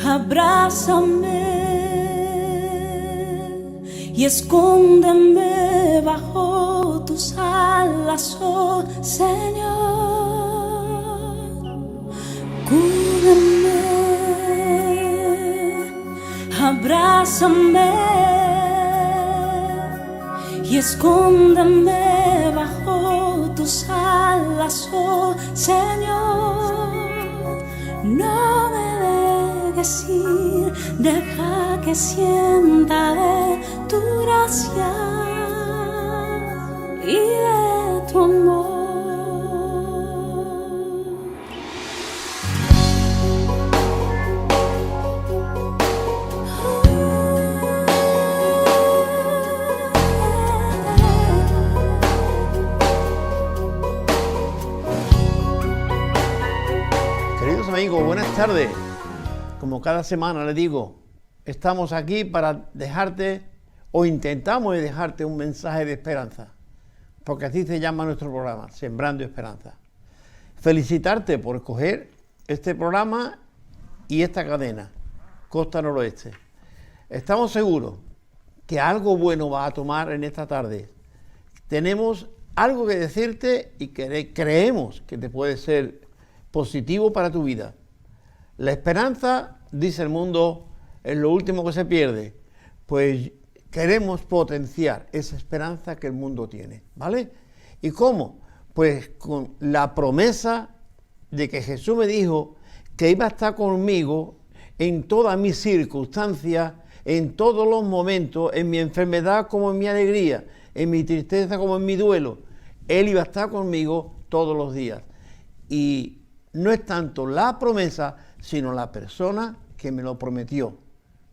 Abrázame y escóndeme bajo tus alas, oh Señor. Cúbreme, abrázame y escóndeme bajo tus alas, oh Señor. No me dejes ir, deja que sienta de tu gracia y de tu amor. Queridos amigos, buenas tardes. Como cada semana les digo, estamos aquí para dejarte, o intentamos dejarte un mensaje de esperanza, porque así se llama nuestro programa, Sembrando Esperanza. Felicitarte por escoger este programa y esta cadena, Costa Noroeste. Estamos seguros que algo bueno vas a tomar en esta tarde. Tenemos algo que decirte y creemos que te puede ser positivo para tu vida. La esperanza, dice el mundo, es lo último que se pierde. Pues queremos potenciar esa esperanza que el mundo tiene, ¿vale? ¿Y cómo? Pues con la promesa de que Jesús me dijo que iba a estar conmigo en todas mis circunstancias, en todos los momentos, en mi enfermedad como en mi alegría, en mi tristeza como en mi duelo. Él iba a estar conmigo todos los días. Y no es tanto la promesa, sino la persona que me lo prometió.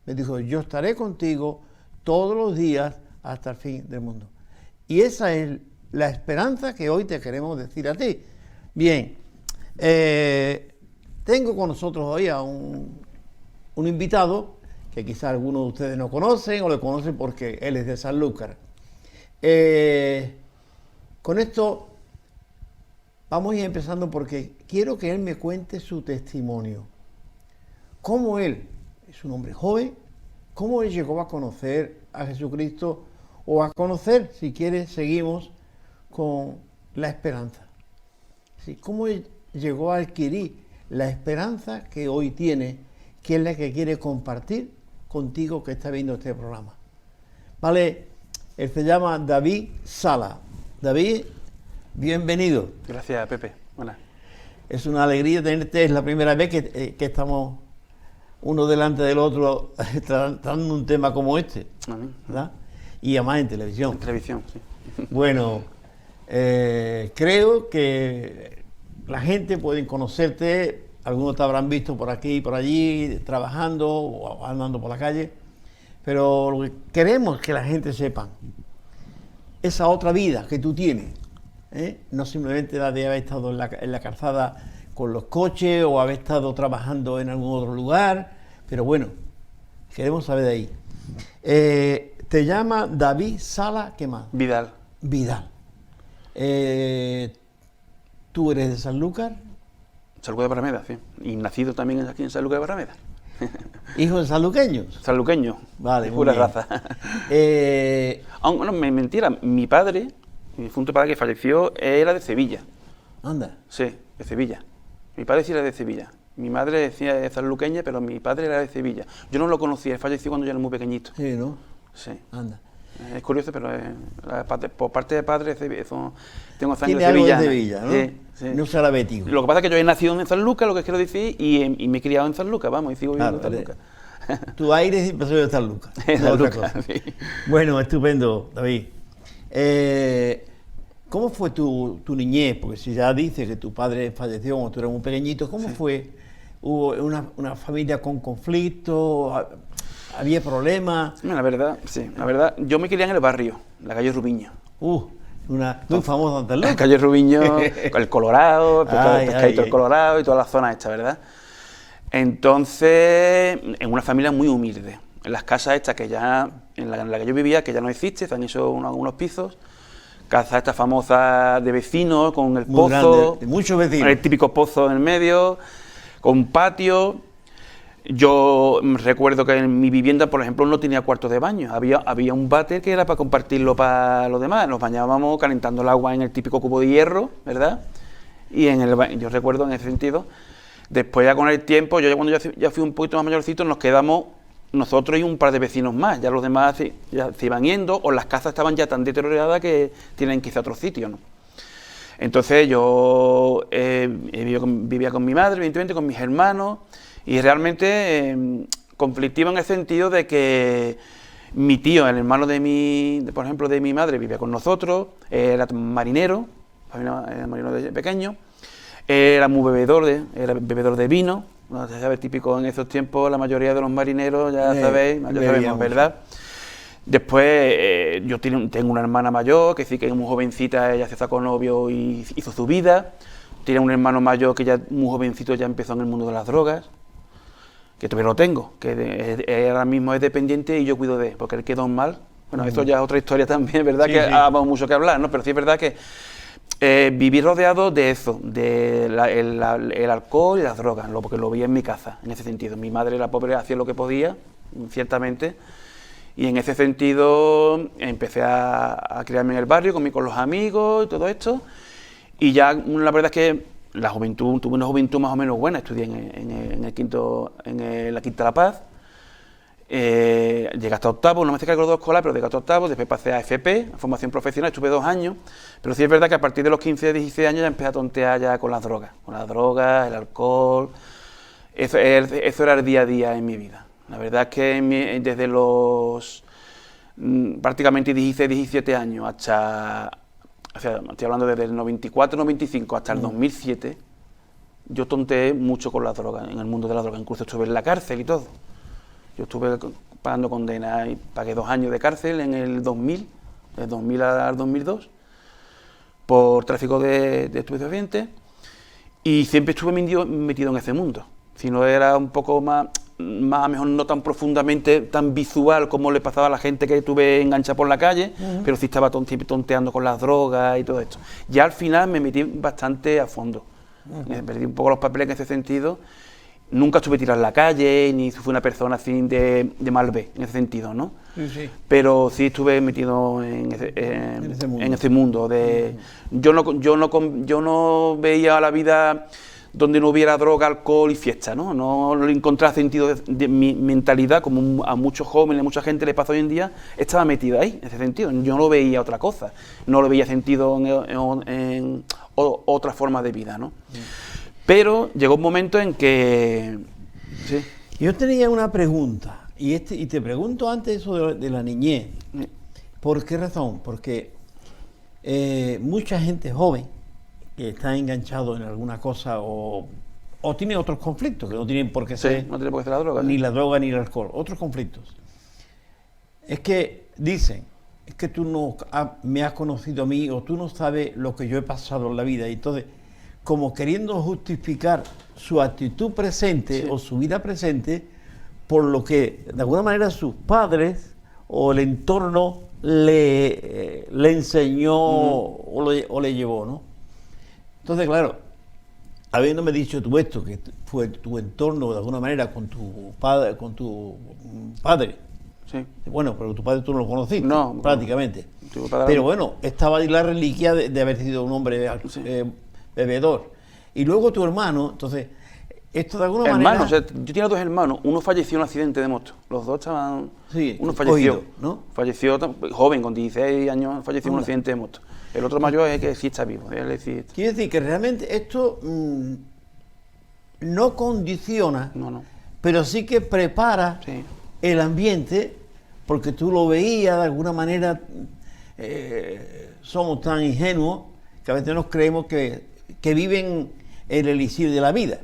Me dijo, yo estaré contigo todos los días hasta el fin del mundo. Y esa es la esperanza que hoy te queremos decir a ti. Bien, tengo con nosotros hoy a un invitado que quizá algunos de ustedes no conocen o le conocen porque él es de Sanlúcar. Con esto vamos a ir empezando porque quiero que él me cuente su testimonio. Cómo él es un hombre joven, cómo él llegó a conocer a Jesucristo o a conocer, si quieres, seguimos con la esperanza. Sí, cómo él llegó a adquirir la esperanza que hoy tiene, que es la que quiere compartir contigo que está viendo este programa. Vale, él se llama David Sala. David, bienvenido. Gracias, Pepe. Hola. Es una alegría tenerte, es la primera vez que estamos uno delante del otro tratando un tema como este, ¿verdad? Y además en televisión. En televisión, sí. Bueno, creo que la gente puede conocerte, algunos te habrán visto por aquí y por allí, trabajando o andando por la calle, pero lo que queremos es que la gente sepa esa otra vida que tú tienes. No simplemente la de haber estado en la calzada con los coches o haber estado trabajando en algún otro lugar, pero bueno, queremos saber de ahí. Te llama David Sala, ¿qué más? Vidal. Vidal. ¿Tú eres de Sanlúcar? Sanlúcar de Barrameda, sí. Y nacido también aquí en Sanlúcar de Barrameda. ¿Hijo de sanluqueños? Sanluqueño. Vale, de muy pura bien. raza. Bueno, mentira, mi padre, mi difunto padre que falleció, era de Sevilla. anda. Sí, de Sevilla. Mi padre sí era de Sevilla. Mi madre decía de sanluqueña, pero mi padre era de Sevilla. Yo no lo conocía, él falleció cuando yo era muy pequeñito. Sí, ¿no? Sí. Anda. Es curioso, pero por parte de padre tengo sangre Tiene algo de sevillana. Sevilla, ¿no? Sí, sí. No será bético. Lo que pasa es que yo he nacido en Sanlúcar, lo que quiero decir, y me he criado en Sanlúcar, vamos, y sigo viviendo Claro, en Sanlúcar. Tu aire siempre soy de Sanlúcar. En no otra Sanlúcar, cosa. sí. Bueno, estupendo, David. ¿Cómo fue tu niñez? Porque si ya dices que tu padre falleció cuando tú eras muy pequeñito, ¿cómo fue? ¿Hubo una familia con conflictos? ¿Había problemas? La verdad, sí. La verdad, yo me crié en el barrio, la calle Rubiño. Muy famoso ante La calle Rubiño, el Colorado, el pescadito del Colorado y toda la zona esta, ¿verdad? Entonces, en una familia muy humilde. En las casas estas que ya, en la que yo vivía, que ya no existe, se han hecho unos pisos, casa esta famosa de vecinos, con el Muy pozo, grande, de muchos vecinos. con el típico pozo en el medio, con patio. Yo recuerdo que en mi vivienda, por ejemplo, no tenía cuarto de baño, había un váter que era para compartirlo para los demás, nos bañábamos calentando el agua en el típico cubo de hierro, ¿verdad? Y yo recuerdo en ese sentido, después ya con el tiempo, yo cuando ya fui un poquito más mayorcito, nos quedamos nosotros y un par de vecinos más, ya los demás ya se iban yendo, o las casas estaban ya tan deterioradas que tienen que irse a otro sitio, ¿no? Entonces yo vivía con mi madre, evidentemente, con mis hermanos, y realmente conflictivo en el sentido de que mi tío, el hermano por ejemplo, de mi madre, vivía con nosotros, era marinero, era marino pequeño, era muy era bebedor de vino, ¿no? Ya sabes, típico en esos tiempos, la mayoría de los marineros, ya sabéis, ya sabemos, ¿verdad? Después yo tengo una hermana mayor, que sí que es muy jovencita, ella se sacó novio y hizo su vida. Tiene un hermano mayor que ya muy jovencito ya empezó en el mundo de las drogas, que todavía lo tengo, que ahora mismo es dependiente y yo cuido de él, porque él quedó mal. Bueno, eso ya es otra historia también, ¿verdad? Sí, que sí. Hay mucho que hablar, ¿no? Pero sí es verdad que vivir rodeado de eso, el alcohol y las drogas, porque lo veía en mi casa, en ese sentido. Mi madre, la pobre, hacía lo que podía, ciertamente, y en ese sentido empecé a criarme en el barrio, con los amigos y todo esto, y ya la verdad es que la juventud, tuve una juventud más o menos buena, estudié en la Quinta La Paz, llegué hasta octavo, no me hice cargo de escolar, pero llegué hasta octavo, después pasé a FP, a formación profesional, estuve 2 años, pero sí es verdad que a partir de los 15, 16 años ya empecé a tontear ya con las drogas, el alcohol, eso era el día a día en mi vida. La verdad es que desde los prácticamente 16, 17 años hasta, o sea, estoy hablando desde el 94, 95 hasta el 2007, yo tonteé mucho con la droga, en el mundo de la droga, incluso estuve en la cárcel y todo. Yo estuve pagando condena y pagué 2 años de cárcel en el 2000, del 2000 al 2002, por tráfico de estupefacientes, y siempre estuve metido en ese mundo. Si no era un poco más a mejor no tan profundamente, tan visual como le pasaba a la gente que tuve enganchada por la calle, pero sí estaba siempre tonteando con las drogas y todo esto. Ya al final me metí bastante a fondo, perdí un poco los papeles en ese sentido. Nunca estuve tirado en la calle, ni fui una persona así de mal ver, en ese sentido, ¿no? Sí, sí. Pero sí estuve metido en ese mundo. Yo no veía la vida donde no hubiera droga, alcohol y fiesta, ¿no? No le encontraba sentido de mi mentalidad, como a muchos jóvenes, a mucha gente le pasa hoy en día, estaba metida ahí, en ese sentido. Yo no veía otra cosa, no lo veía sentido en otra forma de vida, ¿no? Pero llegó un momento en que... ¿sí? Yo tenía una pregunta, y te pregunto antes eso de la niñez. ¿Por qué razón? Porque mucha gente joven que está enganchado en alguna cosa o tiene otros conflictos que no tienen por qué ser, no tiene por qué ser la droga, ni la droga ni el alcohol, otros conflictos. Es que dicen, es que tú no me has conocido a mí o tú no sabes lo que yo he pasado en la vida, y entonces como queriendo justificar su actitud presente o su vida presente por lo que de alguna manera sus padres o el entorno le enseñó o le llevó, ¿no? Entonces, claro, habiéndome dicho tú esto, que fue tu entorno de alguna manera con tu padre, sí. Bueno, pero tu padre tú no lo conociste, no, prácticamente. Pero bueno, estaba ahí la reliquia de haber sido un hombre bebedor. Y luego tu hermano, entonces, esto de alguna manera... O sea, yo tenía 2 hermanos, uno falleció en un accidente de moto, los 2 estaban... Sí, uno falleció, cogido, ¿no? Falleció joven, con 16 años, falleció en un accidente de moto. El otro mayor es que sí está vivo. Quiere decir que realmente esto no condiciona, pero sí que prepara el ambiente, porque tú lo veías de alguna manera, somos tan ingenuos que a veces nos creemos que viven el elixir de la vida.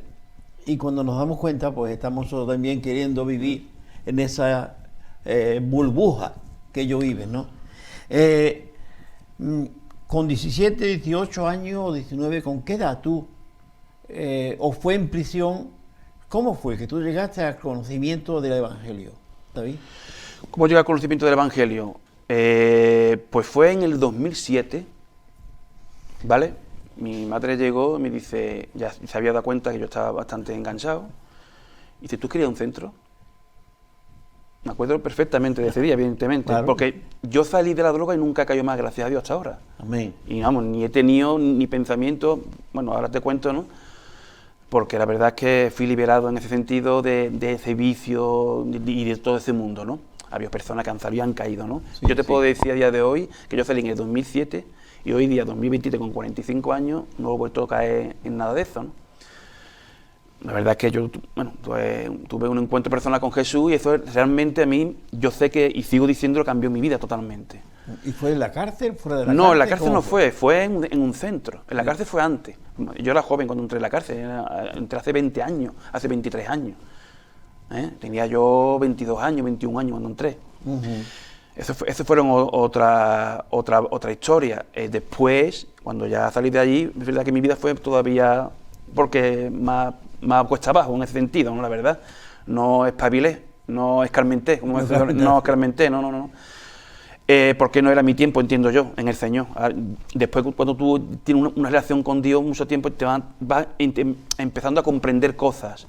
Y cuando nos damos cuenta, pues estamos también queriendo vivir en esa burbuja que ellos viven, ¿no? Con 17, 18 años o 19, ¿con qué edad tú? ¿O fue en prisión? ¿Cómo fue que tú llegaste al conocimiento del Evangelio, David? ¿Cómo llegué al conocimiento del Evangelio? Pues fue en el 2007, ¿vale? Mi madre llegó y me dice, ya se había dado cuenta que yo estaba bastante enganchado, y dice, ¿tú querías un centro? Me acuerdo perfectamente de ese día, evidentemente, Claro. porque yo salí de la droga y nunca he caído más, gracias a Dios, hasta ahora. Amén. Y vamos, ni he tenido ni pensamiento, bueno, ahora te cuento, ¿no? Porque la verdad es que fui liberado en ese sentido de ese vicio y de todo ese mundo, ¿no? Había personas que han salido y han caído, ¿no? Sí, Yo te sí. puedo decir a día de hoy que yo salí en el 2007 y hoy día, 2023, con 45 años, no he vuelto a caer en nada de eso, ¿no? La verdad es que yo, bueno, tuve un encuentro personal con Jesús y eso realmente a mí, yo sé que, y sigo diciéndolo, cambió mi vida totalmente. ¿Y fue en la cárcel? ¿Fuera de la cárcel? No, en la cárcel ¿Cómo no fue en un centro. En la cárcel fue antes. Yo era joven cuando entré en la cárcel, entré hace 20 años, hace 23 años. Tenía yo 22 años, 21 años cuando entré. Ujú. Eso fueron otra historia. Después, cuando ya salí de allí, es verdad que mi vida fue todavía, porque más cuesta abajo en ese sentido, ¿no? La verdad. No espabilé, no escarmenté, como no escarmenté, no. Porque no era mi tiempo, entiendo yo, en el Señor. Después, cuando tú tienes una relación con Dios mucho tiempo, te vas empezando a comprender cosas.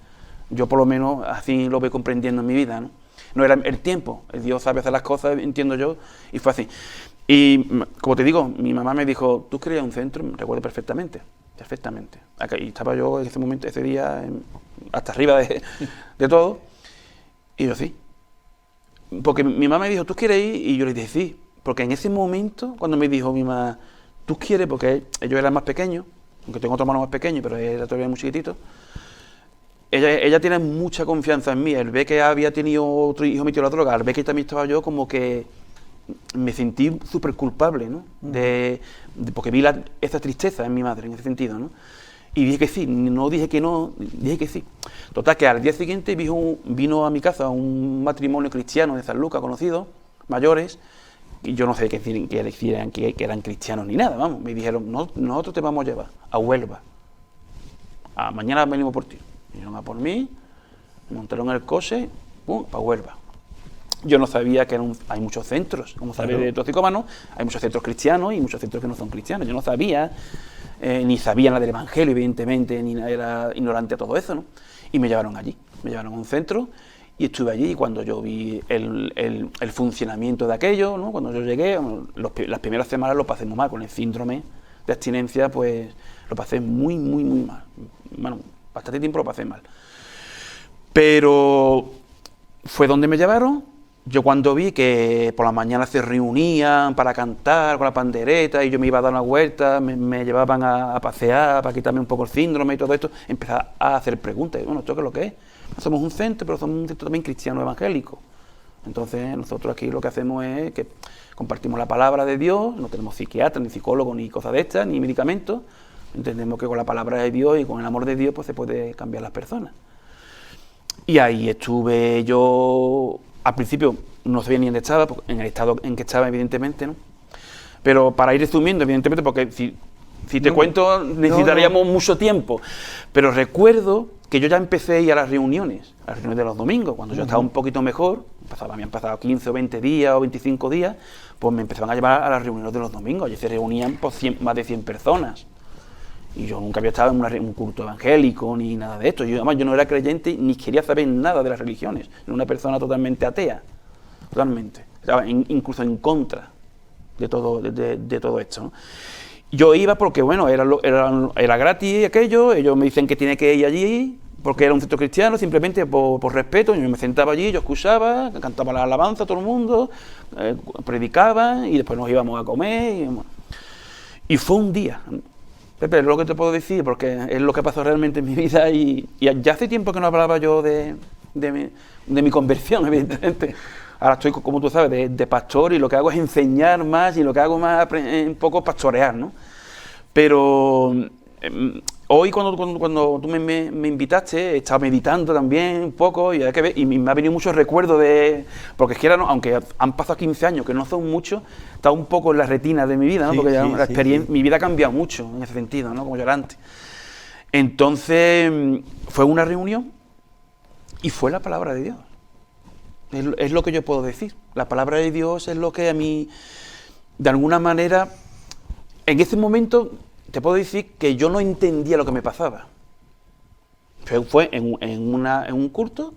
Yo por lo menos así lo voy comprendiendo en mi vida, ¿no? No era el tiempo, el Dios sabe hacer las cosas, entiendo yo, y fue así. Y como te digo, mi mamá me dijo, ¿tú querías un centro? Me recuerdo perfectamente. Y estaba yo en ese momento, ese día, hasta arriba de todo, y yo sí. Porque mi mamá me dijo, ¿tú quieres ir? Y yo le dije, sí. Porque en ese momento, cuando me dijo mi mamá, ¿tú quieres? Porque ellos eran más pequeños, aunque tengo otro hermano más pequeño, pero él era todavía muy chiquitito. Ella tiene mucha confianza en mí. Al ver que había tenido otro hijo metido en la droga, al ver que también estaba yo, como que me sentí súper culpable, ¿no? Porque vi esa tristeza en mi madre, en ese sentido, ¿no? Y dije que sí, no dije que no, dije que sí. Total, que al día siguiente vino a mi casa un matrimonio cristiano de San Lucas, conocido, mayores, y yo no sé qué decían que eran cristianos ni nada, vamos. Me dijeron, no, nosotros te vamos a llevar a Huelva. Mañana venimos por ti. Vinieron a por mí, me montaron en el coche, ¡pum!, para Huelva. Yo no sabía que hay muchos centros, como sabes, de toxicómanos, hay muchos centros cristianos y muchos centros que no son cristianos. Yo no sabía, ni sabía nada del Evangelio, evidentemente, ni era ignorante a todo eso, ¿no? Y me llevaron allí, me llevaron a un centro y estuve allí. Y cuando yo vi el funcionamiento de aquello, ¿no? Cuando yo llegué, las primeras semanas lo pasé muy mal, con el síndrome de abstinencia, pues lo pasé muy mal. Bueno, bastante tiempo lo pasé mal. Pero fue donde me llevaron. Yo cuando vi que por la mañana se reunían para cantar con la pandereta y yo me iba a dar una vuelta, me llevaban a pasear para quitarme un poco el síndrome y todo esto, empecé a hacer preguntas. Bueno, ¿esto qué es lo que es? Somos un centro, pero somos un centro también cristiano evangélico. Entonces nosotros aquí lo que hacemos es que compartimos la palabra de Dios, no tenemos psiquiatras, ni psicólogos, ni cosas de estas, ni medicamentos. Entendemos que con la palabra de Dios y con el amor de Dios pues se puede cambiar las personas. Y ahí estuve yo. Al principio no sabía ni dónde estaba, en el estado en que estaba, evidentemente, ¿no? Pero para ir resumiendo, evidentemente, porque si te cuento necesitaríamos mucho tiempo. Pero recuerdo que yo ya empecé a ir a las reuniones de los domingos, cuando yo estaba un poquito mejor, habían pasado 15 o 20 días o 25 días, pues me empezaban a llevar a las reuniones de los domingos. Allí se reunían pues, más de 100 personas. Y yo nunca había estado en un culto evangélico ni nada de esto. Además, yo no era creyente ni quería saber nada de las religiones. Era una persona totalmente atea. Totalmente. Estaba incluso en contra de todo esto, ¿no? Yo iba porque, bueno, era gratis aquello. Ellos me dicen que tiene que ir allí porque era un centro cristiano, simplemente por respeto. Yo me sentaba allí, yo escuchaba, cantaba la alabanza a todo el mundo, predicaba y después nos íbamos a comer. Y fue un día. Pepe, es lo que te puedo decir, porque es lo que pasó realmente en mi vida y ya hace tiempo que no hablaba yo de mi conversión, evidentemente. Ahora estoy, como tú sabes, de pastor y lo que hago es enseñar más y lo que hago más un poco pastorear, ¿no? Pero hoy cuando tú me invitaste, he estado meditando también un poco y me ha venido muchos recuerdos porque es que aunque han pasado 15 años, que no son muchos, está un poco en la retina de mi vida, ¿no? Sí, Porque ya sí. mi vida ha cambiado mucho en ese sentido, ¿no? Como yo era antes. Entonces fue una reunión y fue la palabra de Dios. Es lo que yo puedo decir. La palabra de Dios es lo que a mí, de alguna manera, en ese momento te puedo decir que yo no entendía lo que me pasaba. Fue en un culto,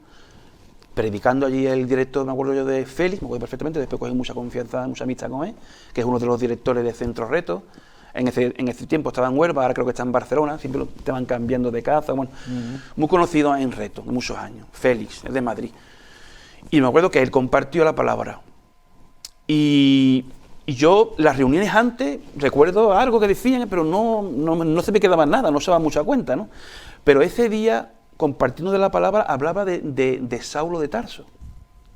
predicando allí el director, me acuerdo yo de Félix, me acuerdo perfectamente, después cogí mucha confianza, mucha amistad con él, que es uno de los directores de Centro Reto. En ese tiempo estaba en Huelva, ahora creo que está en Barcelona, siempre lo estaban cambiando de casa, bueno, muy conocido en Reto, de muchos años. Félix, es de Madrid. Y me acuerdo que él compartió la palabra. Y yo, las reuniones antes, recuerdo algo que decían, pero no se me quedaba nada, no se daba mucha cuenta, ¿no? Pero ese día, compartiendo de la palabra, hablaba de Saulo de Tarso,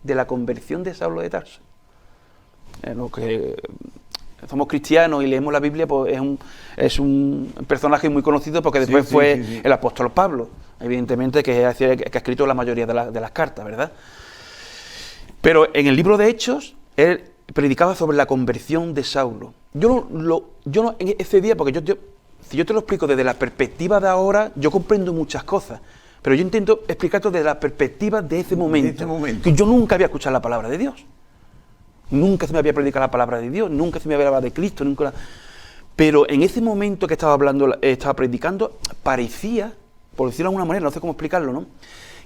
de la conversión de Saulo de Tarso. Lo que somos cristianos y leemos la Biblia, pues es un personaje muy conocido porque después fue el apóstol Pablo, evidentemente, que ha escrito la mayoría de las cartas, ¿verdad? Pero en el libro de Hechos, él predicaba sobre la conversión de Saulo. Yo no en ese día, porque si yo te lo explico desde la perspectiva de ahora, yo comprendo muchas cosas, pero yo intento explicarte desde la perspectiva de ese momento, que yo nunca había escuchado la palabra de Dios. Nunca se me había predicado la palabra de Dios, nunca se me había hablado de Cristo, pero en ese momento que estaba predicando, parecía, por decirlo de alguna manera, no sé cómo explicarlo, ¿no?,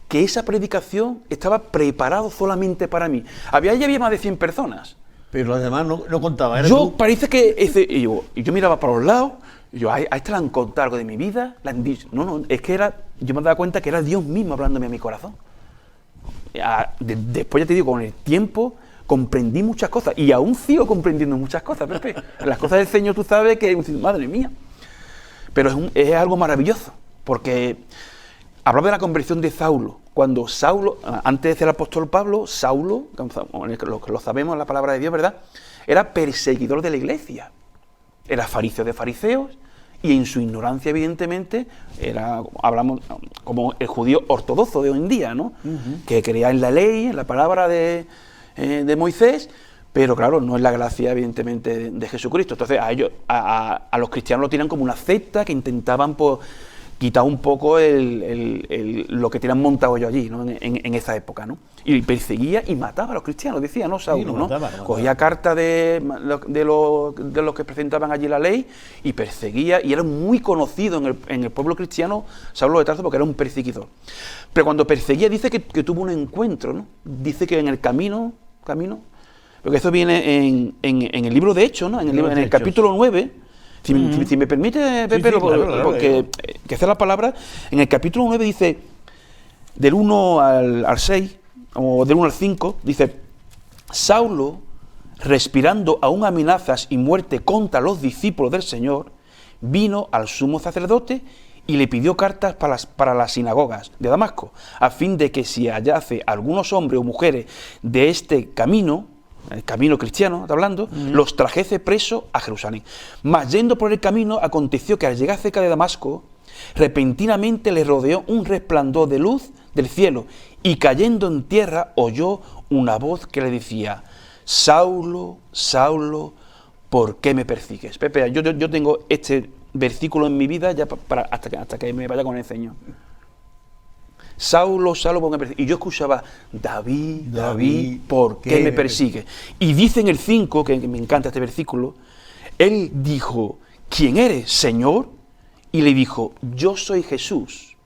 que esa predicación estaba preparada solamente para mí. Ya había más de 100 personas. Pero los demás no contaban. Parece que y yo miraba para los lados, y yo, a este le han contado algo de mi vida, le han dicho. No, es que yo me daba cuenta que era Dios mismo hablándome a mi corazón. Después, ya te digo, con el tiempo comprendí muchas cosas, y aún sigo comprendiendo muchas cosas, Pepe. Las cosas del Señor, tú sabes que, madre mía. Pero es algo maravilloso, porque hablaba de la conversión de Saulo. Cuando Saulo, antes del apóstol Pablo, Saulo, lo sabemos, la palabra de Dios, ¿verdad?, era perseguidor de la iglesia. Era fariseo de fariseos, y en su ignorancia, evidentemente, hablamos como el judío ortodoxo de hoy en día, ¿no? Que creía en la ley, en la palabra de Moisés, pero claro, no es la gracia, evidentemente, de Jesucristo. Entonces, a los cristianos lo tiran como una secta que intentaban, pues, quitar un poco lo que tenían montado yo allí, ¿no?, en esa época, ¿no? Y perseguía y mataba a los cristianos, decía, ¿no?, Saulo, ¿no? Cogía cartas de los que presentaban allí la ley y perseguía, y era muy conocido en el pueblo cristiano, Saulo de Tarso, porque era un perseguidor. Pero cuando perseguía, dice que tuvo un encuentro, ¿no? Dice que en el camino, porque eso viene en el libro de Hechos, ¿no?, en el capítulo 9, si me permite, Pepe, claro, porque que hace la palabra, en el capítulo 9 dice, del 1 al 6, o del 1 al 5, dice: Saulo, respirando aún amenazas y muerte contra los discípulos del Señor, vino al sumo sacerdote y le pidió cartas para las sinagogas de Damasco, a fin de que si hallase algunos hombres o mujeres de este camino, el camino cristiano, está hablando, los trajese preso a Jerusalén. Mas yendo por el camino, aconteció que al llegar cerca de Damasco, repentinamente le rodeó un resplandor de luz del cielo, y cayendo en tierra oyó una voz que le decía: Saulo, Saulo, ¿por qué me persigues? Pepe, yo tengo este versículo en mi vida ya hasta que me vaya con el Señor. Saulo, Saulo, ¿por qué me persigues? Y yo escuchaba: David, ¿por qué me persigues? Y dice en el 5, que me encanta este versículo, él dijo: ¿quién eres, Señor? Y le dijo: yo soy Jesús,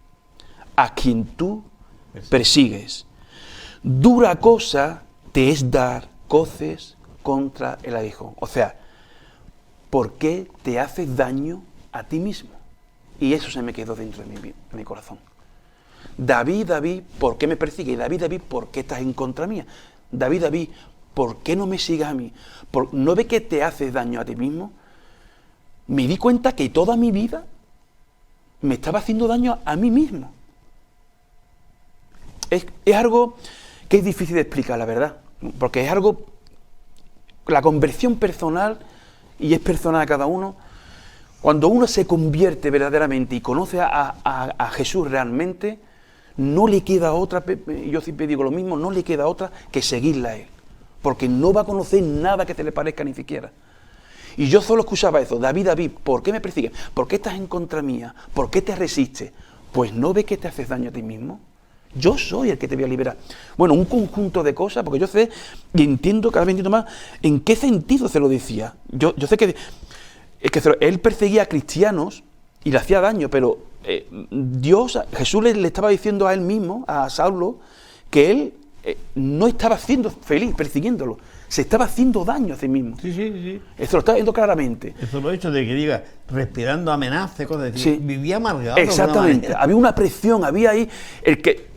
a quien tú persigues. Dura cosa te es dar coces contra el aguijón. O sea, ¿por qué te haces daño a ti mismo? Y eso se me quedó dentro de mi corazón. David, ¿por qué me persigues? David, ¿por qué estás en contra mía? David, ¿por qué no me sigas a mí? ¿No ves que te haces daño a ti mismo? Me di cuenta que toda mi vida me estaba haciendo daño a mí mismo. Es algo que es difícil de explicar, la verdad, porque es algo, la conversión personal, y es personal a cada uno. Cuando uno se convierte verdaderamente y conoce a Jesús realmente, no le queda otra, yo siempre digo lo mismo, no le queda otra que seguirla a Él, porque no va a conocer nada que te le parezca ni siquiera. Y yo solo escuchaba eso: David, ¿por qué me persigues? ¿Por qué estás en contra mía? ¿Por qué te resistes? Pues ¿no ves que te haces daño a ti mismo? Yo soy el que te voy a liberar. Bueno, un conjunto de cosas, porque yo sé y entiendo, cada vez entiendo más en qué sentido se lo decía. Yo sé que Es que él perseguía a cristianos y le hacía daño, pero Jesús le estaba diciendo a él mismo, a Saulo, que él no estaba siendo feliz persiguiéndolo, se estaba haciendo daño a sí mismo. Sí. Eso lo está viendo claramente. Eso lo he hecho de que diga, respirando amenazas, cosas así. Sí. Vivía amargado. Exactamente. Había una presión, había ahí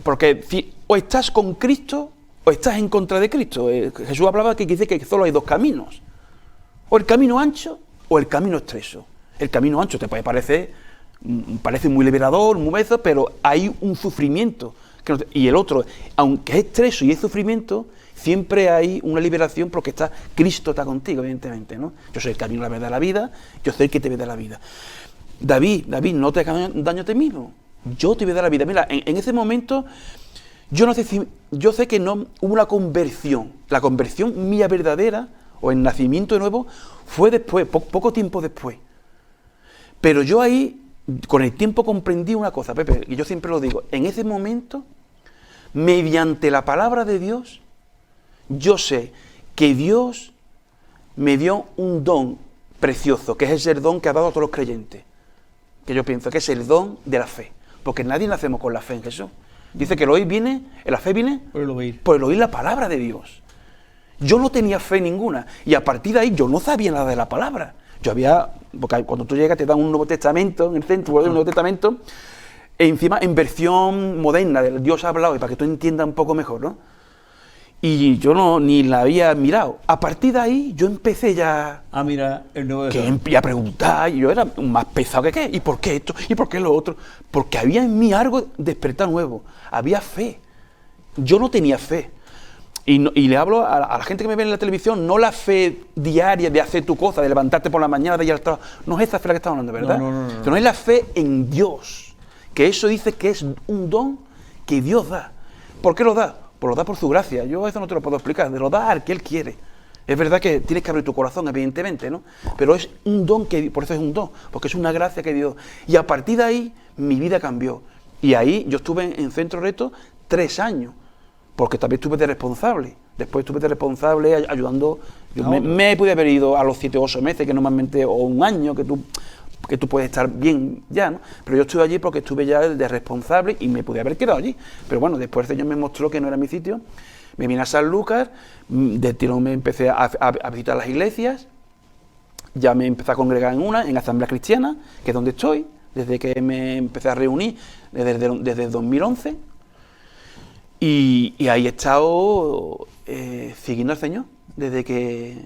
porque si o estás con Cristo o estás en contra de Cristo. Jesús hablaba que dice que solo hay dos caminos. O el camino ancho o el camino estrecho. El camino ancho te puede parece muy liberador, muy beso, pero hay un sufrimiento. Y el otro, aunque es estrecho y es sufrimiento, siempre hay una liberación porque Cristo está contigo, evidentemente, ¿no? Yo soy el camino, la verdad, la vida, yo soy el que te ve de la vida. David, no te hagas daño a ti mismo, yo te voy a dar la vida. Mira, en ese momento, yo sé que no hubo una conversión. La conversión mía verdadera, o el nacimiento de nuevo, fue después, poco tiempo después. Pero yo ahí, con el tiempo comprendí una cosa, Pepe, y yo siempre lo digo, en ese momento, mediante la palabra de Dios, yo sé que Dios me dio un don precioso, que es el don que ha dado a todos los creyentes, que yo pienso que es el don de la fe, porque nadie nacemos con la fe en Jesús. Dice que la fe viene por el oír la palabra de Dios. Yo no tenía fe ninguna, y a partir de ahí yo no sabía nada de la palabra. Porque cuando tú llegas te dan un Nuevo Testamento, en el centro del Nuevo Testamento, e encima en versión moderna, del Dios ha hablado, y para que tú entiendas un poco mejor, ¿no? Y yo ni la había mirado. A partir de ahí yo empecé ya a mirar el Nuevo Testamento. Y a preguntar, y yo era más pesado que qué, ¿y por qué esto? ¿Y por qué lo otro? Porque había en mí algo despertar nuevo, había fe. Yo no tenía fe. Y le hablo a la gente que me ve en la televisión, no la fe diaria de hacer tu cosa, de levantarte por la mañana, de ir al trabajo. No es esa fe la que estamos hablando, ¿verdad? No. Sino es la fe en Dios. Que eso dice que es un don que Dios da. ¿Por qué lo da? Pues lo da por su gracia. Yo eso no te lo puedo explicar. Lo da al que Él quiere. Es verdad que tienes que abrir tu corazón, evidentemente, ¿no? Pero es un don por eso es un don, porque es una gracia que Dios. Y a partir de ahí, mi vida cambió. Y ahí yo estuve en Centro Reto 3 años. Porque también estuve de responsable. Después estuve de responsable ayudando. Me pude haber ido a los 7 o 8 meses, que normalmente, o un año, que tú puedes estar bien ya, ¿no? Pero yo estuve allí porque estuve ya de responsable y me pude haber quedado allí. Pero bueno, después el Señor me mostró que no era mi sitio. Me vine a San Lucas, de tirón me empecé a visitar las iglesias. Ya me empecé a congregar en Asamblea Cristiana, que es donde estoy, desde que me empecé a reunir, desde 2011. Y ahí he estado siguiendo al Señor desde que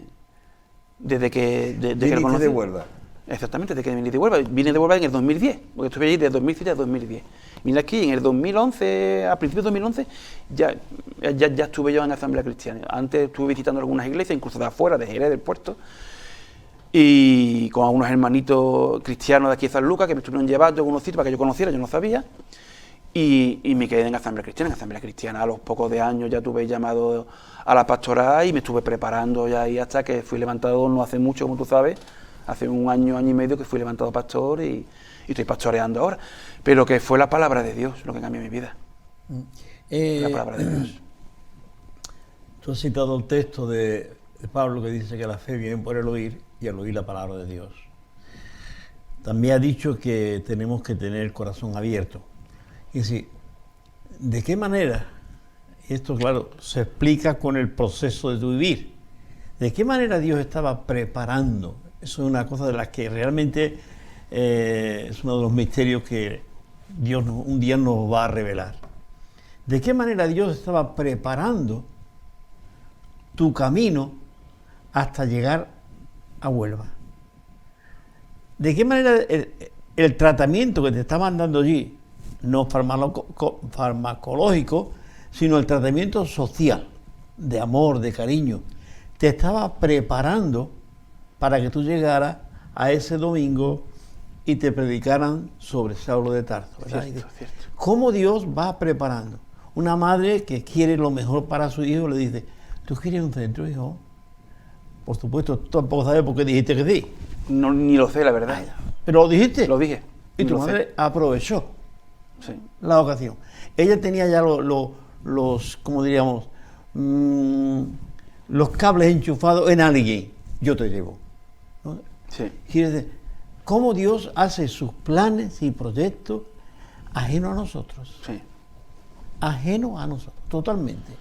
lo conocí. de Huelva. Exactamente, desde que vine de Huelva. Vine de Huelva en el 2010, porque estuve allí de 2007 a 2010. Vine aquí en el 2011, a principios de 2011, ya estuve yo en Asamblea Cristiana. Antes estuve visitando algunas iglesias, incluso de afuera, de Jerez, del puerto, y con algunos hermanitos cristianos de aquí de San Lucas que me estuvieron llevando a algunos sitios para que yo conociera, yo no sabía. Y me quedé en Asamblea Cristiana. En Asamblea Cristiana, a los pocos de años ya tuve llamado a la pastoral y me estuve preparando ya ahí hasta que fui levantado no hace mucho, como tú sabes, hace un año y medio que fui levantado pastor y estoy pastoreando ahora. Pero que fue la palabra de Dios lo que cambió mi vida. La palabra de Dios. Tú has citado un texto de Pablo que dice que la fe viene por el oír y al oír la palabra de Dios. También ha dicho que tenemos que tener el corazón abierto. Y decir, ¿de qué manera? Esto, claro, se explica con el proceso de tu vivir. ¿De qué manera Dios estaba preparando? Eso es una cosa de las que realmente es uno de los misterios que Dios un día nos va a revelar. ¿De qué manera Dios estaba preparando tu camino hasta llegar a Huelva? ¿De qué manera el tratamiento que te estaban dando allí, no farmacológico, sino el tratamiento social, de amor, de cariño, te estaba preparando para que tú llegaras a ese domingo y te predicaran sobre Saulo de Tarso, ¿verdad? Cierto. ¿Cómo Dios va preparando? Una madre que quiere lo mejor para su hijo le dice, ¿tú quieres un centro, hijo? Por supuesto, tú tampoco sabes por qué dijiste que sí. No, ni lo sé, la verdad. ¿Pero lo dijiste? Lo dije. Y tu madre aprovechó Sí. la ocasión. Ella tenía ya los ¿cómo diríamos? Los cables enchufados en alguien. Yo te llevo, ¿no? Sí. Quiere decir, cómo Dios hace sus planes y proyectos ajenos a nosotros. Sí. Ajenos a nosotros, totalmente.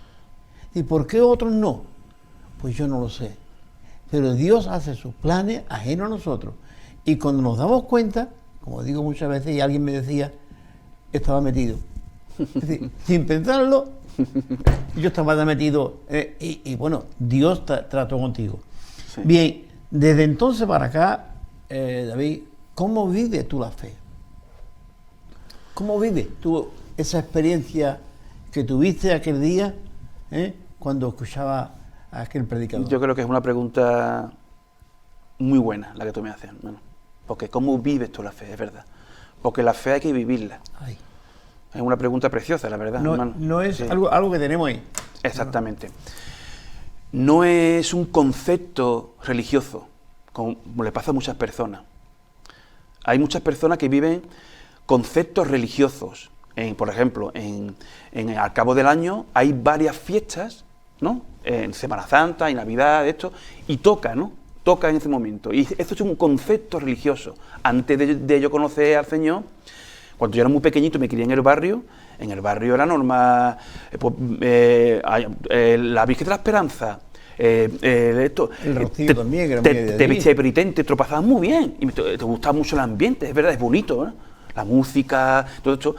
¿Y por qué otros no? Pues yo no lo sé. Pero Dios hace sus planes ajenos a nosotros. Y cuando nos damos cuenta, como digo muchas veces, y alguien me decía, estaba metido. Es decir, sin pensarlo, yo estaba metido. Y bueno, Dios trató contigo. Sí. Bien, desde entonces para acá, David, ¿cómo vives tú la fe? ¿Cómo vives tú esa experiencia que tuviste aquel día cuando escuchaba a aquel predicador? Yo creo que es una pregunta muy buena la que tú me haces, hermano. Porque ¿cómo vives tú la fe? Es verdad. Porque la fe hay que vivirla. Ay. Es una pregunta preciosa, la verdad, No, hermano. no es Sí. algo que tenemos ahí. Exactamente. No es un concepto religioso, como le pasa a muchas personas. Hay muchas personas que viven conceptos religiosos. Por ejemplo, al cabo del año hay varias fiestas, ¿no? En Semana Santa y Navidad, esto, y toca, ¿no? Toca en ese momento. Y esto es un concepto religioso. Antes de yo conocer al Señor, cuando yo era muy pequeñito, me crié en el barrio era normal, la Virgen de la Esperanza, esto, El Rocío también, que era muy de te allí. vestías de penitente, te lo pasabas muy bien, y te gustaba mucho el ambiente, es verdad, es bonito, ¿eh? La música, todo esto,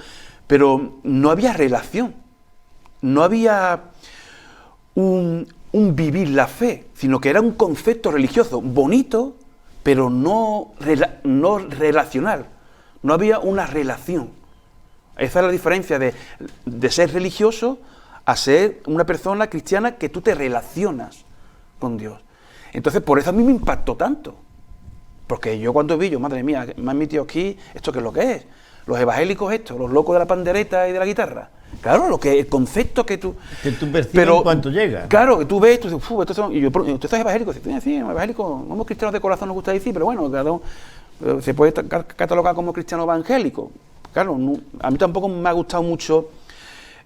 pero no había relación, no había un vivir la fe, sino que era un concepto religioso, bonito, pero no relacional, no había una relación. Esa es la diferencia de ser religioso a ser una persona cristiana que tú te relacionas con Dios. Entonces, por eso a mí me impactó tanto. Porque yo cuando vi, madre mía, me han metido aquí, ¿esto qué es lo que es? Los evangélicos estos, los locos de la pandereta y de la guitarra. Claro, el concepto que tú... Que tú percibes en cuanto llega. Claro, que tú ves, tú dices, estos son... Y yo, ¿usted es evangélico? Sí, evangélico, somos cristianos de corazón, nos gusta decir, pero bueno, cada uno se puede catalogar como cristiano evangélico. Claro, a mí tampoco me ha gustado mucho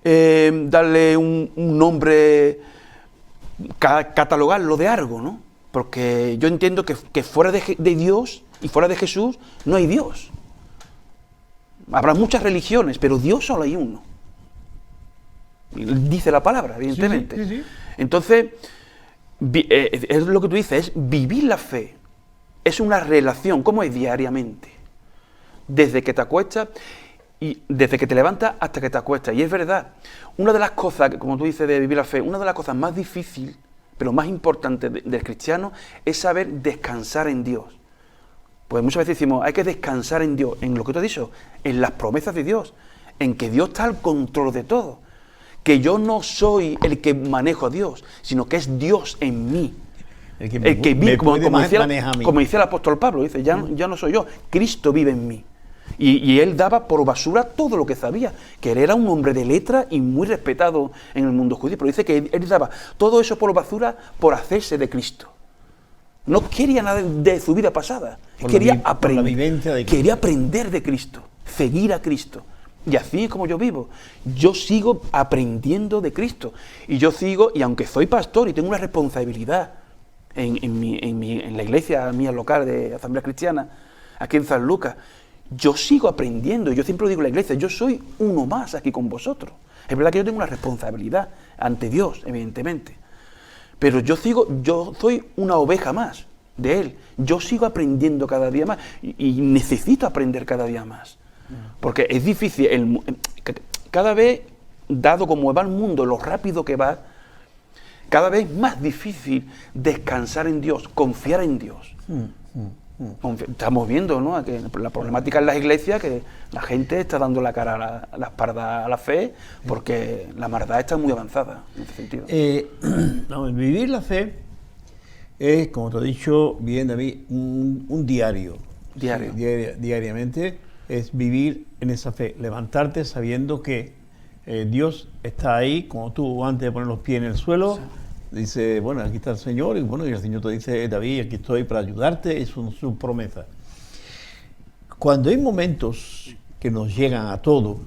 darle un nombre, catalogarlo de algo, ¿no? Porque yo entiendo que fuera de Dios y fuera de Jesús no hay Dios. Habrá muchas religiones, pero Dios solo hay uno. Dice la palabra, evidentemente. Sí, sí, sí. Entonces, es lo que tú dices, es vivir la fe. Es una relación, ¿cómo es diariamente? Desde que te acuestas y desde que te levantas hasta que te acuestas. Y es verdad, una de las cosas, como tú dices, de vivir la fe, una de las cosas más difíciles, pero más importantes del cristiano, es saber descansar en Dios. Pues muchas veces decimos, hay que descansar en Dios, en lo que tú has dicho, en las promesas de Dios, en que Dios está al control de todo. Que yo no soy el que manejo a Dios, sino que es Dios en mí. El que vive, como maneja a mí. como decía el apóstol Pablo, dice, ya no soy yo, Cristo vive en mí. Y él daba por basura todo lo que sabía, que él era un hombre de letra y muy respetado en el mundo judío, pero dice que él daba todo eso por basura por hacerse de Cristo. No quería nada de su vida pasada, quería aprender de Cristo, seguir a Cristo. Y así es como yo vivo. Yo sigo aprendiendo de Cristo. Y yo sigo, y aunque soy pastor y tengo una responsabilidad en la iglesia mía local de Asamblea Cristiana, aquí en San Lucas, yo sigo aprendiendo. Yo siempre lo digo en la iglesia, yo soy uno más aquí con vosotros. Es verdad que yo tengo una responsabilidad ante Dios, evidentemente. Pero yo soy una oveja más de Él. Yo sigo aprendiendo cada día más y necesito aprender cada día más. Porque es difícil, cada vez, dado como va el mundo, lo rápido que va, cada vez es más difícil descansar en Dios, confiar en Dios. Estamos viendo, ¿no?, que la problemática en las iglesias, que la gente está dando la cara a la espalda a la fe, porque la maldad está muy avanzada en ese sentido. Vivir la fe es, como te he dicho bien, David, un diario. Diario. Diariamente es vivir en esa fe, levantarte sabiendo que Dios está ahí, como tú antes de poner los pies en el suelo, sí, dice, bueno, aquí está el Señor, y bueno, y el Señor te dice, David, aquí estoy para ayudarte, es su promesa. Cuando hay momentos que nos llegan a todos,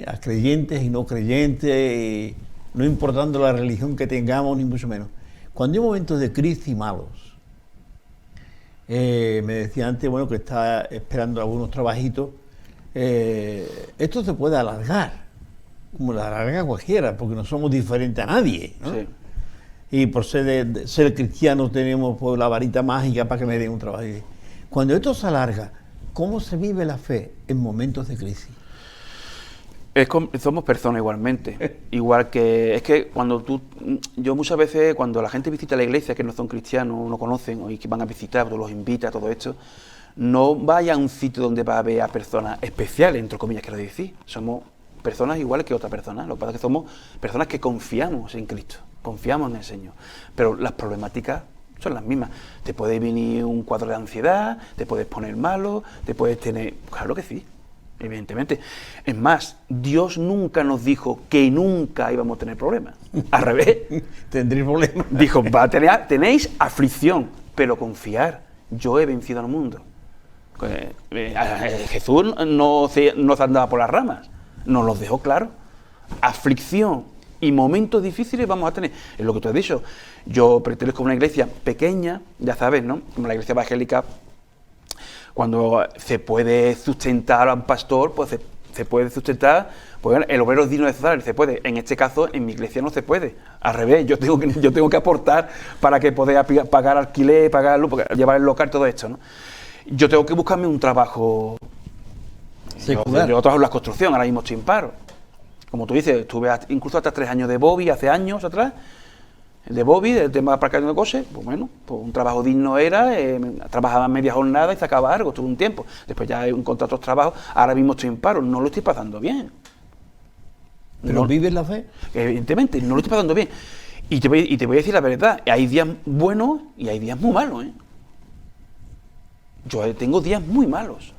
a creyentes y no creyentes, no importando la religión que tengamos, ni mucho menos, cuando hay momentos de crisis y malos, Me decía antes, bueno, que está esperando algunos trabajitos. Esto se puede alargar, como la alarga cualquiera, porque no somos diferentes a nadie, ¿no? Sí. Y por ser, ser cristianos tenemos pues, la varita mágica para que me den un trabajo. Cuando esto se alarga, ¿cómo se vive la fe en momentos de crisis? Somos personas igualmente, igual que, es que yo muchas veces cuando la gente visita la iglesia, que no son cristianos, no conocen, o que van a visitar, los invita, todo esto, no vaya a un sitio donde va a ver a personas especiales, entre comillas, quiero decir, somos personas iguales que otras personas, lo que pasa es que somos personas que confiamos en Cristo, confiamos en el Señor, pero las problemáticas son las mismas, te puede venir un cuadro de ansiedad, te puedes poner malo, te puedes tener, claro que sí. Evidentemente. Es más, Dios nunca nos dijo que nunca íbamos a tener problemas. Al revés. Tendréis problemas. Dijo, tenéis aflicción, pero confiar. Yo he vencido al mundo. Jesús no se andaba por las ramas. Nos los dejó claro. Aflicción y momentos difíciles vamos a tener. Es lo que tú has dicho. Yo pertenezco a una iglesia pequeña, ya sabes, ¿no? Como la iglesia evangélica. Cuando se puede sustentar a un pastor, pues se puede sustentar, pues el obrero es digno de salario, se puede. En este caso, en mi iglesia no se puede. Al revés, yo tengo que aportar para que pueda pagar alquiler, llevar el local, todo esto, ¿no? Yo tengo que buscarme un trabajo. Yo trabajo en la construcción, ahora mismo estoy en paro. Como tú dices, estuve incluso hasta 3 años de Bobby, hace años atrás. De Bobby, del tema de aparcamiento de coches, pues bueno, pues un trabajo digno era, trabajaba media jornada y sacaba algo, tuve un tiempo. Después ya he encontrado otros trabajos, ahora mismo estoy en paro, no lo estoy pasando bien. ¿Pero vives la fe? Evidentemente, no lo estoy pasando bien. Y te voy a decir la verdad, hay días buenos y hay días muy malos, ¿eh? Yo tengo días muy malos.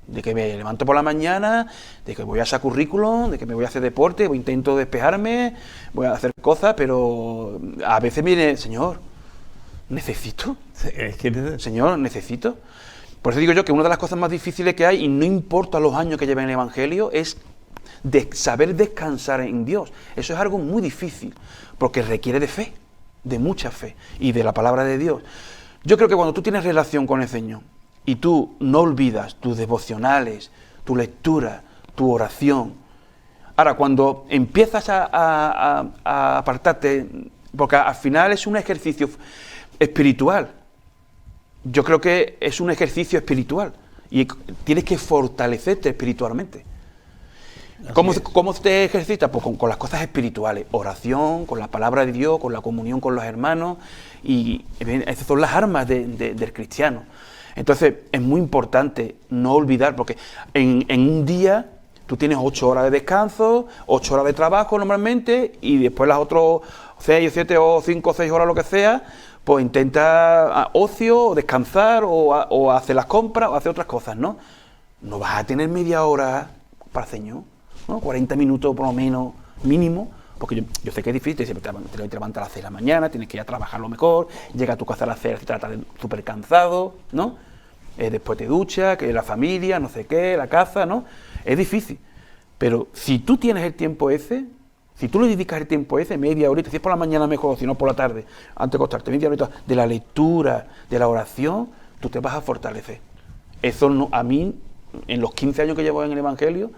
De que me levanto por la mañana, de que voy a hacer currículum, de que me voy a hacer deporte, intento despejarme, voy a hacer cosas, pero a veces viene, Señor, necesito. Señor, necesito. Por eso digo yo que una de las cosas más difíciles que hay, y no importa los años que lleve en el Evangelio, es saber descansar en Dios. Eso es algo muy difícil, porque requiere de fe, de mucha fe, y de la palabra de Dios. Yo creo que cuando tú tienes relación con el Señor, y tú no olvidas tus devocionales, tu lectura, tu oración. Ahora, cuando empiezas a apartarte, porque al final es un ejercicio espiritual, yo creo que es un ejercicio espiritual y tienes que fortalecerte espiritualmente. ¿Cómo te ejercitas? Pues con las cosas espirituales, oración, con la palabra de Dios, con la comunión con los hermanos, y esas son las armas del cristiano. Entonces, es muy importante no olvidar, porque en un día tú tienes 8 horas de descanso, 8 horas de trabajo normalmente, y después las otras 6 o 7 o 5 o 6 horas, lo que sea, pues intenta ocio, o descansar, o hacer las compras, o hacer otras cosas, ¿no? No vas a tener media hora para el Señor, ¿no? 40 minutos por lo menos, mínimo, porque yo sé que es difícil, siempre te levantas a las 6 de la mañana, tienes que ir a trabajar lo mejor, llega a tu casa a las 6 y tratas súper cansado, ¿no? Después te duchas, que la familia, no sé qué, la casa, ¿no? Es difícil. Pero si tú tienes el tiempo ese, si tú le dedicas el tiempo ese, media horita, si es por la mañana mejor, si no por la tarde, antes de acostarte, media horita de la lectura, de la oración, tú te vas a fortalecer. Eso no, a mí, en los 15 años que llevo en el Evangelio,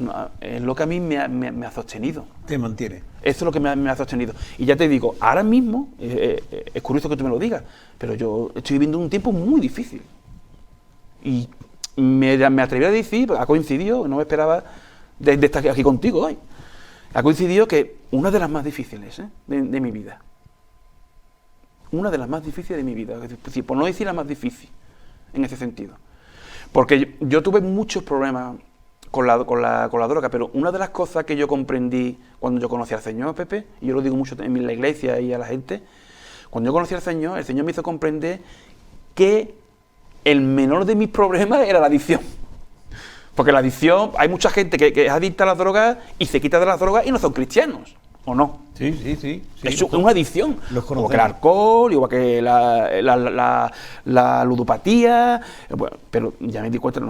no, es lo que a mí me ha sostenido. Te mantiene. Eso es lo que me ha sostenido. Y ya te digo, ahora mismo, es curioso que tú me lo digas, pero yo estoy viviendo un tiempo muy difícil. Y me atreví a decir, ha coincidido, no me esperaba de estar aquí contigo hoy, ha coincidido que una de las más difíciles de mi vida. Una de las más difíciles de mi vida, por no decir la más difícil, en ese sentido. Porque yo tuve muchos problemas con la droga, pero una de las cosas que yo comprendí cuando yo conocí al Señor, Pepe, y yo lo digo mucho en la iglesia y a la gente, cuando yo conocí al Señor, el Señor me hizo comprender que el menor de mis problemas era la adicción. Porque la adicción, hay mucha gente que es adicta a las drogas y se quita de las drogas y no son cristianos, ¿o no? Sí. Es una adicción. Como que el alcohol, igual que la ludopatía. Bueno, pero ya me di cuenta,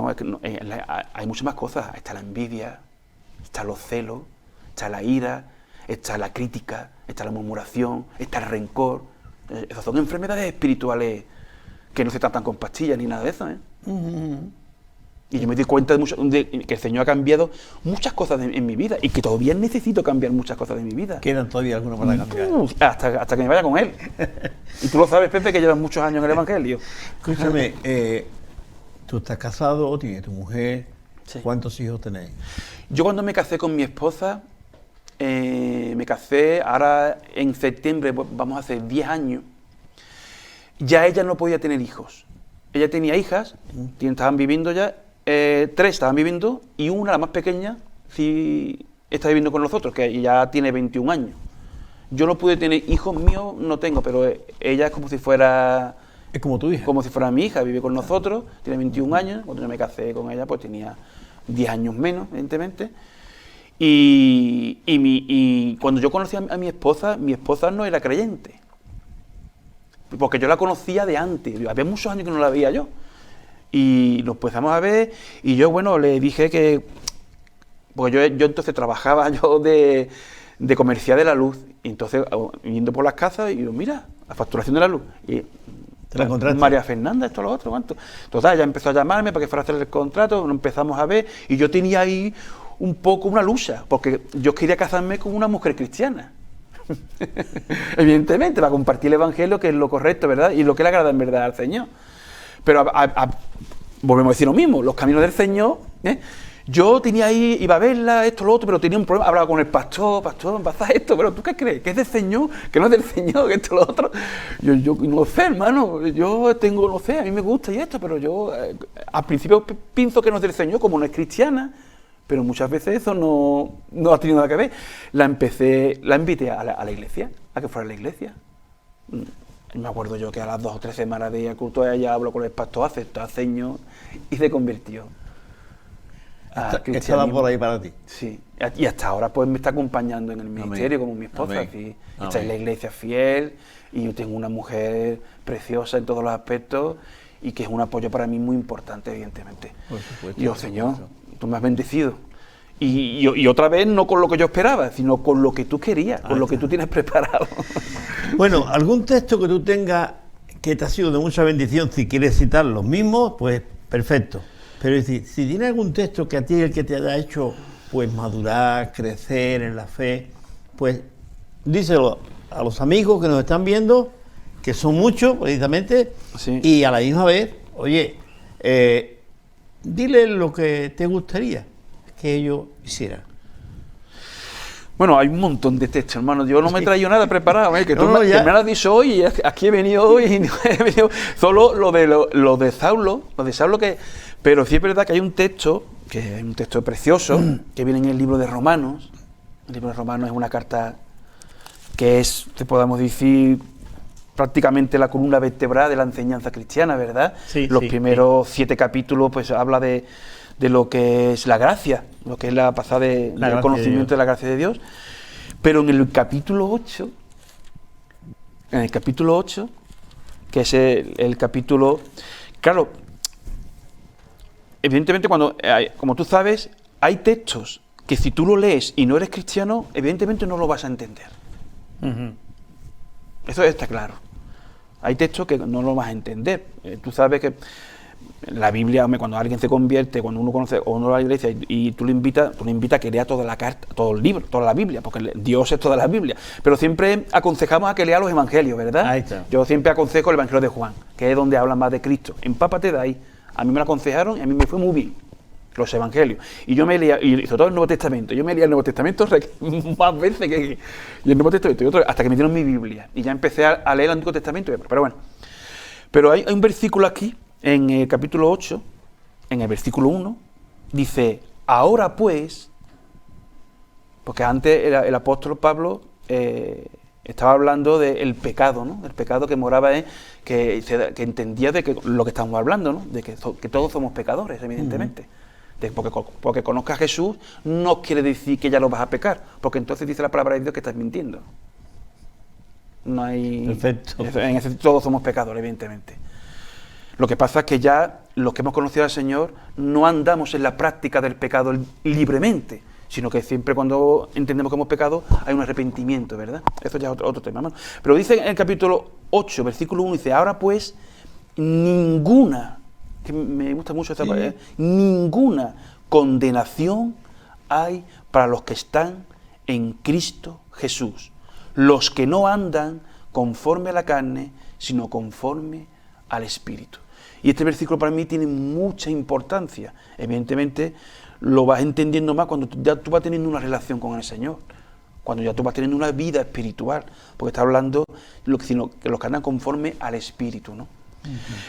hay muchas más cosas. Está la envidia, está los celos, está la ira, está la crítica, está la murmuración, está el rencor. Esas son enfermedades espirituales que no se tratan con pastillas ni nada de eso, ¿eh? Y yo me di cuenta que el Señor ha cambiado muchas cosas en mi vida y que todavía necesito cambiar muchas cosas de mi vida. Quedan todavía algunos para cambiar. Hasta que me vaya con Él. Y tú lo sabes, Pepe, que llevas muchos años en el Evangelio. Escúchame, ¿tú estás casado? ¿Tienes tu mujer? Sí. ¿Cuántos hijos tenéis? Yo cuando me casé con mi esposa, me casé, ahora en septiembre vamos a hacer 10 años, ya ella no podía tener hijos. Ella tenía hijas, estaban viviendo ya, 3 estaban viviendo y una, la más pequeña, sí está viviendo con nosotros, que ya tiene 21 años. Yo no pude tener hijos míos, no tengo, pero ella es como si fuera... Es como tu hija. Como si fuera mi hija, vive con nosotros, tiene 21 años, cuando yo me casé con ella pues tenía 10 años menos, evidentemente. Y cuando yo conocí a mi esposa no era creyente. Porque yo la conocía de antes, había muchos años que no la veía yo. Y nos empezamos a ver y yo, bueno, le dije que... Porque yo entonces trabajaba yo de comercial de la luz, y entonces yendo por las casas y yo, mira, la facturación de la luz. Y, ¿te la encontraste? María Fernanda, esto, lo otro, ¿cuánto? Total, ella empezó a llamarme para que fuera a hacer el contrato, nos empezamos a ver y yo tenía ahí un poco una lucha, porque yo quería casarme con una mujer cristiana. Evidentemente, para compartir el Evangelio, que es lo correcto, ¿verdad? Y lo que le agrada en verdad al Señor. Pero volvemos a decir lo mismo, los caminos del Señor, ¿eh? Yo tenía ahí, iba a verla, esto, lo otro, pero tenía un problema, hablaba con el pastor, pasa esto, pero ¿tú qué crees? ¿Que es del Señor? ¿Que no es del Señor? ¿Que esto, lo otro? Yo no sé, hermano, yo tengo, no sé, a mí me gusta y esto, pero yo al principio pienso que no es del Señor, como no es cristiana, pero muchas veces eso no ha tenido nada que ver. La invité a la iglesia, a que fuera a la iglesia. Me acuerdo yo que a las 2 o 3 semanas de ir al culto ella habló con el pastor, aceptó al Señor y se convirtió. Estaba por ahí para ti. Sí, y hasta ahora pues me está acompañando en el ministerio. Amén. Como mi esposa. Así, está en la iglesia fiel y yo tengo una mujer preciosa en todos los aspectos y que es un apoyo para mí muy importante, evidentemente. Por supuesto. Yo, Señor, tú me has bendecido. Y otra vez no con lo que yo esperaba, sino con lo que tú querías, con lo que tú tienes preparado. Bueno, algún texto que tú tengas que te ha sido de mucha bendición, si quieres citar los mismos, pues perfecto. Pero si tiene algún texto que a ti el que te haya hecho pues madurar, crecer en la fe, pues díselo a los amigos que nos están viendo, que son muchos precisamente, sí. Y a la misma vez, oye, dile lo que te gustaría que ellos hicieran. Bueno, hay un montón de textos, hermano. Yo no me he traído nada preparado, que tú me lo has dicho hoy y aquí he venido hoy y no he venido solo lo de Saulo, que... Pero sí es verdad que hay un texto, que es un texto precioso, que viene en el libro de Romanos. El libro de Romanos es una carta que es, te podemos decir, prácticamente la columna vertebral de la enseñanza cristiana, ¿verdad? Sí, los primeros 7 capítulos pues habla de lo que es la gracia, lo que es la pasada del conocimiento de la gracia de Dios. Pero en el capítulo 8, que es el capítulo... Claro, evidentemente como tú sabes, hay textos que si tú lo lees y no eres cristiano, evidentemente no lo vas a entender. Eso está claro. Hay textos que no lo vas a entender. Tú sabes que la Biblia, cuando alguien se convierte, cuando uno conoce o uno va a la iglesia y tú le invitas a que lea toda la carta, todo el libro, toda la Biblia, porque Dios es toda la Biblia. Pero siempre aconsejamos a que lea los evangelios, ¿verdad? Ahí está. Yo siempre aconsejo el Evangelio de Juan, que es donde habla más de Cristo. Empápate de ahí. A mí me lo aconsejaron y a mí me fue muy bien los evangelios. Y yo me leía, y sobre todo el Nuevo Testamento, yo me leía el Nuevo Testamento más veces que el Nuevo Testamento, hasta que me dieron mi Biblia. Y ya empecé a leer el Antiguo Testamento. Pero bueno, pero hay un versículo aquí, en el capítulo 8, en el versículo 1, dice, ahora pues, porque antes el apóstol Pablo estaba hablando del pecado, ¿no? El pecado que moraba que entendía de que lo que estamos hablando, ¿no? De que todos somos pecadores, evidentemente. Porque conozcas a Jesús no quiere decir que ya lo vas a pecar, porque entonces dice la palabra de Dios que estás mintiendo. No hay... Perfecto. En ese todos somos pecadores, evidentemente. Lo que pasa es que ya los que hemos conocido al Señor no andamos en la práctica del pecado libremente, sino que siempre cuando entendemos que hemos pecado hay un arrepentimiento, ¿verdad? Eso ya es otro tema, ¿no? Pero dice en el capítulo 8, versículo 1, dice, ahora pues, ninguna, que me gusta mucho esta palabra, ninguna condenación hay para los que están en Cristo Jesús, los que no andan conforme a la carne, sino conforme al Espíritu. Y este versículo para mí tiene mucha importancia. Evidentemente lo vas entendiendo más cuando ya tú vas teniendo una relación con el Señor, cuando ya tú vas teniendo una vida espiritual, porque está hablando que los que andan conforme al Espíritu, ¿no?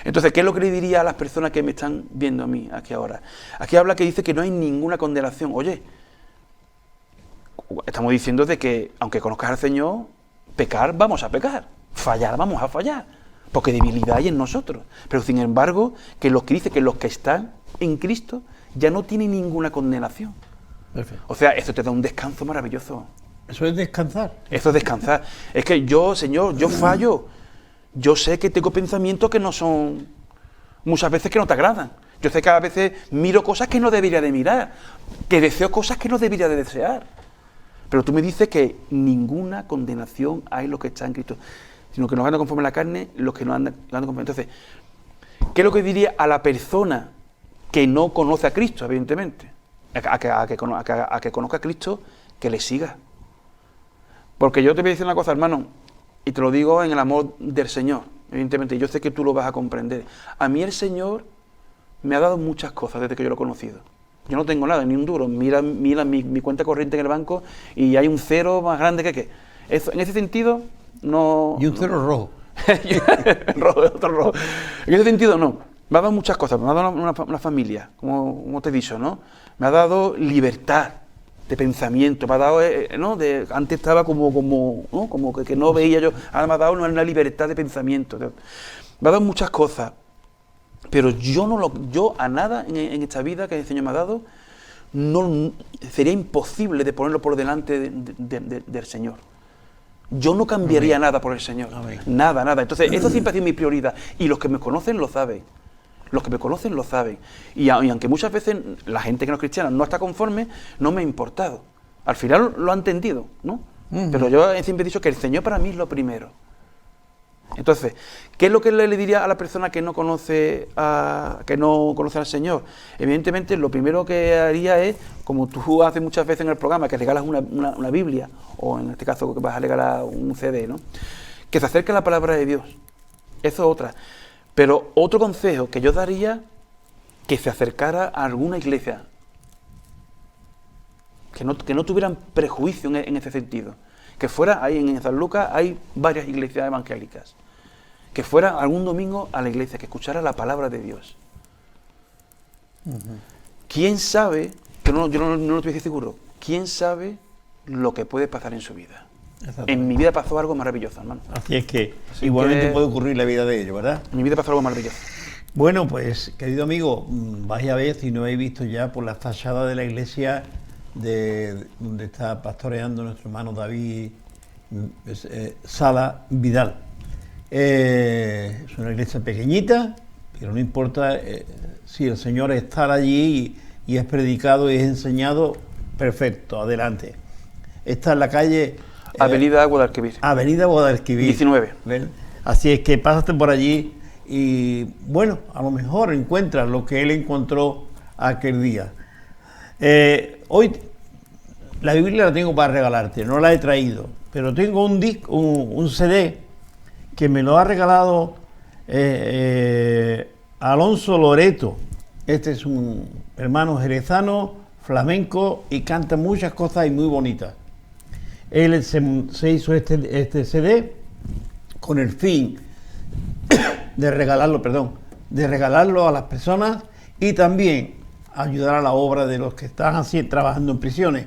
Entonces, ¿qué es lo que le diría a las personas que me están viendo a mí aquí ahora? Aquí habla que dice que no hay ninguna condenación. Oye, estamos diciendo de que aunque conozcas al Señor, pecar vamos a pecar, fallar vamos a fallar, porque debilidad hay en nosotros. Pero sin embargo, que los que dice que los que están en Cristo ya no tienen ninguna condenación. Perfecto. O sea, esto te da un descanso maravilloso. Eso es descansar. Eso es descansar. Es que yo, Señor, yo fallo. Yo sé que tengo pensamientos que no son, muchas veces que no te agradan. Yo sé que a veces miro cosas que no debería de mirar, que deseo cosas que no debería de desear. Pero tú me dices que ninguna condenación hay los que están en Cristo, sino que nos andan conforme a la carne, los que no andan conforme. Entonces, ¿qué es lo que diría a la persona que no conoce a Cristo, evidentemente? A que conozca a Cristo, que le siga. Porque yo te voy a decir una cosa, hermano, y te lo digo en el amor del Señor, evidentemente, yo sé que tú lo vas a comprender. A mí el Señor me ha dado muchas cosas desde que yo lo he conocido. Yo no tengo nada, ni un duro. Mira mi cuenta corriente en el banco y hay un cero más grande que qué. Eso, en ese sentido, no... Y un cero rojo. Rojo, otro rojo. En ese sentido, no. Me ha dado muchas cosas. Me ha dado una familia, como te he dicho, ¿no? Me ha dado libertad de pensamiento. Me ha dado, ¿no? Antes estaba como que no veía yo. Ahora me ha dado una libertad de pensamiento. Me ha dado muchas cosas. Pero yo a nada en esta vida que el Señor me ha dado, sería imposible de ponerlo por delante del Señor. Yo no cambiaría nada por el Señor. Nada. Entonces, eso siempre ha sido mi prioridad. Y los que me conocen lo saben. Los que me conocen lo saben. Y aunque muchas veces la gente que no es cristiana no está conforme, no me ha importado. Al final lo ha entendido, ¿no? Pero yo siempre he dicho que el Señor para mí es lo primero. Entonces, ¿qué es lo que le diría a la persona que no conoce al Señor? Evidentemente, lo primero que haría es, como tú haces muchas veces en el programa, que regalas una Biblia, o en este caso que vas a regalar un CD, ¿no? Que se acerque a la palabra de Dios. Eso es otra. Pero otro consejo que yo daría, que se acercara a alguna iglesia, que no tuvieran prejuicio en ese sentido. Que fuera, ahí en San Lucas hay varias iglesias evangélicas, que fuera algún domingo a la iglesia, que escuchara la palabra de Dios. ¿Quién sabe, yo no lo estoy seguro, quién sabe lo que puede pasar en su vida? En mi vida pasó algo maravilloso, hermano. Así es que igualmente puede ocurrir la vida de ellos, ¿verdad? En mi vida pasó algo maravilloso. Bueno, pues, querido amigo, vais a ver, si no habéis visto ya, por la fachada de la iglesia donde está pastoreando nuestro hermano David Sala Vidal. Es una iglesia pequeñita, pero no importa si el Señor está allí y es predicado y es enseñado, perfecto, adelante. Está en la calle... Avenida Guadalquivir. Avenida Guadalquivir. 19. ¿Ven? Así es que pásate por allí y, bueno, a lo mejor encuentras lo que él encontró aquel día. Hoy la Biblia la tengo para regalarte, no la he traído, pero tengo un CD que me lo ha regalado Alonso Loreto. Este es un hermano jerezano, flamenco, y canta muchas cosas y muy bonitas. Él se hizo este CD con el fin de regalarlo a las personas y también ayudar a la obra de los que están así trabajando en prisiones.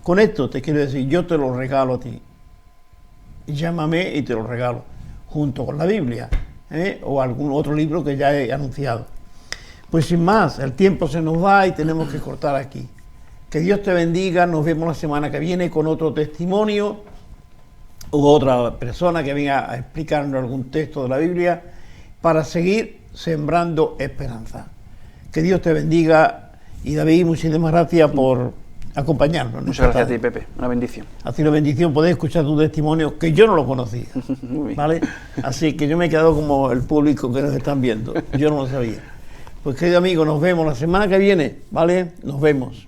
Con esto te quiero decir, yo te lo regalo a ti. Llámame y te lo regalo, junto con la Biblia, o algún otro libro que ya he anunciado. Pues sin más, el tiempo se nos va y tenemos que cortar aquí. Que Dios te bendiga, nos vemos la semana que viene con otro testimonio u otra persona que venga a explicarnos algún texto de la Biblia para seguir sembrando esperanza. Que Dios te bendiga y David, muchísimas gracias por acompañarnos. Muchas gracias a ti, Pepe. Una bendición. Ha sido una bendición poder escuchar tu testimonio, que yo no lo conocía. Muy bien. ¿Vale? Así que yo me he quedado como el público que nos están viendo. Yo no lo sabía. Pues querido amigo, nos vemos la semana que viene, ¿vale? Nos vemos.